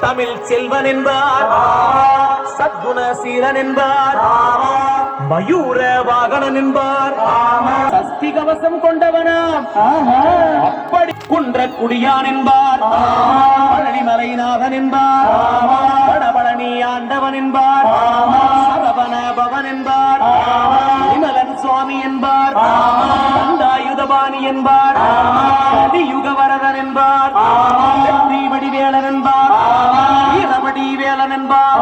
தமிழ் செல்வன் என்பார், சத்குண சீரன் என்பார், மயூர வாகனன் என்பார், சஸ்தி கவசம் கொண்டவனாம் அப்படி குன்ற குடியான் என்பார், பழனிமலைநாதன் என்பார், படபழனி ஆண்டவன் என்பார், சரவண பவன் என்பார், விமலன் சுவாமி என்பார், கந்தாயுதபாணி என்பார், கலியுக வரதன் என்பார், வடிவேலன் என்பார், வீரபடி வேலன் என்பார்,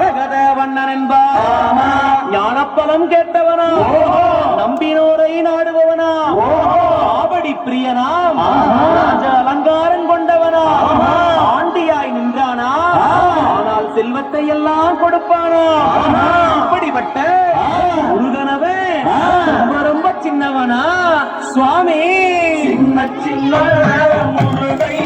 ரகத வண்ணன் என்பார், ஞானப்பலம் கேட்டவனா, நம்பினோரை நாடுபவனா, ஆவடி பிரியனாம், ராஜ அலங்காரம் கொண்டவனா, ஆண்டியாய் நின்றானா, ஆனால் செல்வத்தை எல்லாம் கொடுப்பானா, அப்படிப்பட்ட முருகனவன் ரொம்ப ரொம்ப சின்னவனா சுவாமி, சின்ன சின்ன முருகை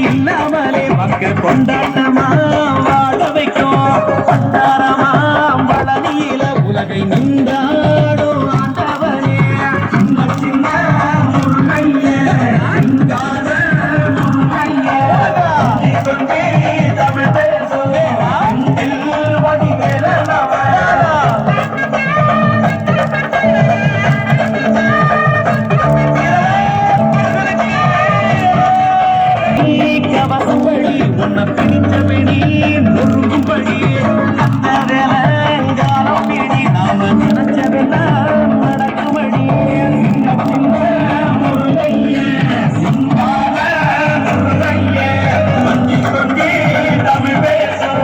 இல்லாமலே மக்கள் கொண்டாட்டமா வாழ வைக்கும், பண்டாரமா பழனியில உலகை நின்றாடும் ஆண்டவனே, சின்ன சின்ன முருகையே, தமிழ் பேசுவே உன்னை பிடிச்சபடி நொறுங்கும்படி அந்த வேலங்காலம் பிடி நாம நினைச்சதெல்லாம் நடக்கும்படி, தமிழ் பேசும்